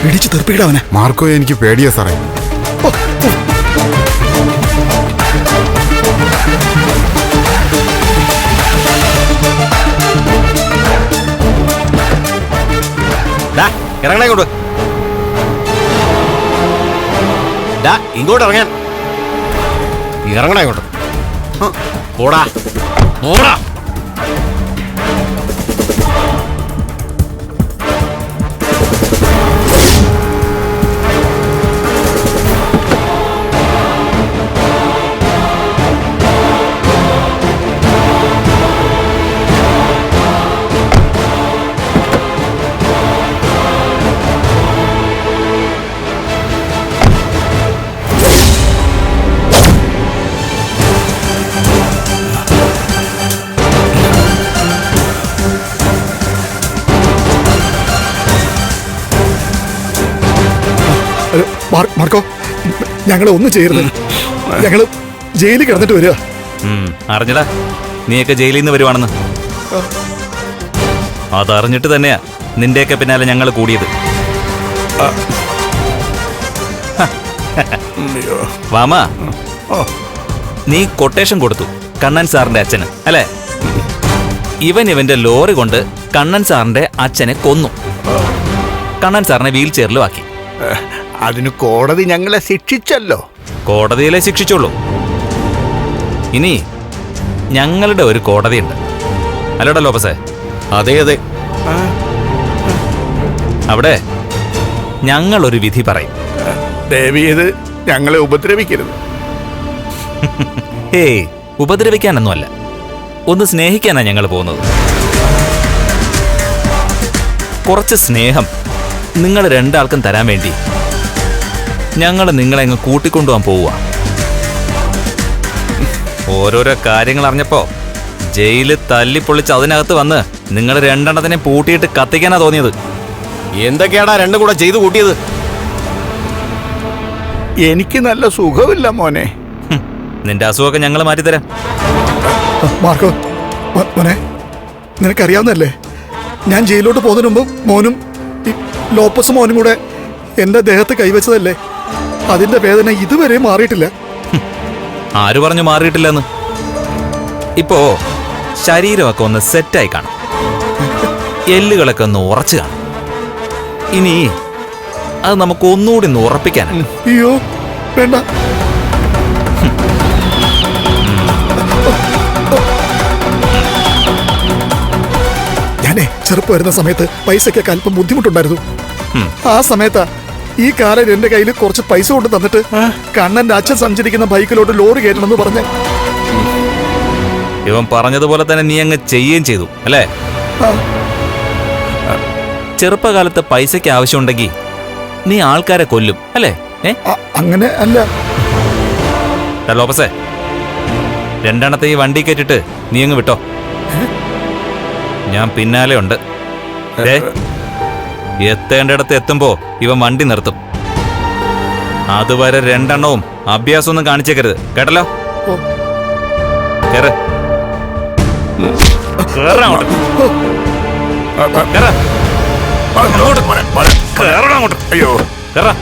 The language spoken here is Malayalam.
ഇടിച്ചു തെറിപ്പിക്കടവനെ. മാർക്കോ, എനിക്ക് പേടിയാ സാറേ. ഇറങ്ങണ ഇങ്ങോട്ട്. ഇങ്ങോട്ട് ഇറങ്ങാൻ. ഇറങ്ങണ ഇങ്ങോട്ട്. ഓടാ ഓടാ. മാർക്കോ, ഞങ്ങളെ ഒന്നും ചെയ്യരുത്. ഞങ്ങള് ജയിലിൽ കിടന്നിട്ട് വരിക. അറിഞ്ഞടാ, നീയൊക്കെ ജയിലിൽ നിന്ന് വരുവാണെന്ന്. അതറിഞ്ഞിട്ട് തന്നെയാ നിന്റെയൊക്കെ പിന്നാലെ ഞങ്ങൾ കൂടിയത്. വാമാ, നീ കൊട്ടേഷൻ കൊടുത്തു കണ്ണൻ സാറിന്റെ അച്ഛന്, അല്ലേ? ഇവന്റെ ലോറി കൊണ്ട് കണ്ണൻ സാറിന്റെ അച്ഛനെ കൊന്നു. കണ്ണൻ സാറിനെ വീൽ ചെയറിലും ആക്കി. അതിന് കോടതി ഞങ്ങളെ ശിക്ഷിച്ചല്ലോ. കോടതിയിലെ ശിക്ഷിച്ചോളൂ. ഇനി ഞങ്ങളുടെ ഒരു കോടതിയുണ്ട്, അല്ലടാ ലോപ്പസേ? അതെ അതെ. അവിടെ ഞങ്ങളൊരു വിധി പറയും. ദയവേത് ഞങ്ങളെ ഉപദ്രവിക്കരുത്. ഹേയ്, ഉപദ്രവിക്കാനൊന്നുമല്ല, ഒന്ന് സ്നേഹിക്കാനാ ഞങ്ങൾ പോകുന്നത്. കുറച്ച് സ്നേഹം നിങ്ങൾ രണ്ടാൾക്കും തരാൻ വേണ്ടി ഞങ്ങൾ നിങ്ങളെ അങ്ങ് കൂട്ടിക്കൊണ്ടുപോകാൻ പോവുക. ഓരോരോ കാര്യങ്ങൾ അറിഞ്ഞപ്പോ ജയില് തല്ലിപ്പൊളിച്ച് അതിനകത്ത് വന്ന് നിങ്ങൾ രണ്ടെണ്ണത്തിനെ പൂട്ടിയിട്ട് കത്തിക്കാനാ തോന്നിയത്. എന്തൊക്കെയാടാ രണ്ടും കൂടെ ചെയ്തു കൂട്ടിയത്? എനിക്ക് നല്ല സുഖമില്ല മോനെ. നിന്റെ അസുഖമൊക്കെ ഞങ്ങൾ മാറ്റിത്തരാം. മാർക്കോ മോനെ, നിനക്കറിയാവുന്നല്ലേ, ഞാൻ ജയിലിലോട്ട് പോകുന്നതിന് മുമ്പ് മോനും ലോപ്പസും മോനും കൂടെ എന്റെ ദേഹത്ത് കൈവച്ചതല്ലേ? അതിന്റെ വേദന ഇതുവരെ മാറിയിട്ടില്ല. ആര് പറഞ്ഞു മാറിയിട്ടില്ലെന്ന്? ഇപ്പോ ശരീരമൊക്കെ ഒന്ന് സെറ്റായി കാണും, എല്ലുകളൊക്കെ ഒന്ന് ഉറച്ചു കാണും. ഇനി അത് നമുക്ക് ഒന്നുകൂടി ഒന്ന് ഉറപ്പിക്കാനാണ്. അയ്യോ വേണ്ട. ഞാനേ ചെറുപ്പം വരുന്ന സമയത്ത് പൈസക്കൊക്കെ അല്പം ബുദ്ധിമുട്ടുണ്ടായിരുന്നു. ആ സമയത്താ ഈ കാലം എന്റെ കയ്യിൽ കുറച്ച് പൈസ കൊണ്ട് തന്നിട്ട് കണ്ണന്റെ അച്ഛൻ സഞ്ചരിക്കുന്ന ബൈക്കിലോട്ട് ലോറി കയറ്റണമെന്ന് പറഞ്ഞ. ഇവൻ പറഞ്ഞതുപോലെ തന്നെ നീ അങ്ങ് ചെയ്യുകയും ചെയ്തു, അല്ലേ? ചെറുപ്പകാലത്ത് പൈസയ്ക്ക് ആവശ്യമുണ്ടെങ്കിൽ നീ ആൾക്കാരെ കൊല്ലും, അല്ലേ? അങ്ങനെ അല്ല ലോപ്പസേ, രണ്ടെണ്ണത്തെ ഈ വണ്ടി കയറ്റിട്ട് നീ അങ്ങ് വിട്ടോ. ഞാൻ പിന്നാലെ ഉണ്ട്. എത്തേണ്ടിടത്ത് എത്തുമ്പോ ഇവൻ വണ്ടി നിർത്തും. അതുവരെ രണ്ടെണ്ണവും അഭ്യാസമൊന്നും കാണിച്ചേക്കരുത്, കേട്ടല്ലോ? കേറ്. അയ്യോ കേറാ.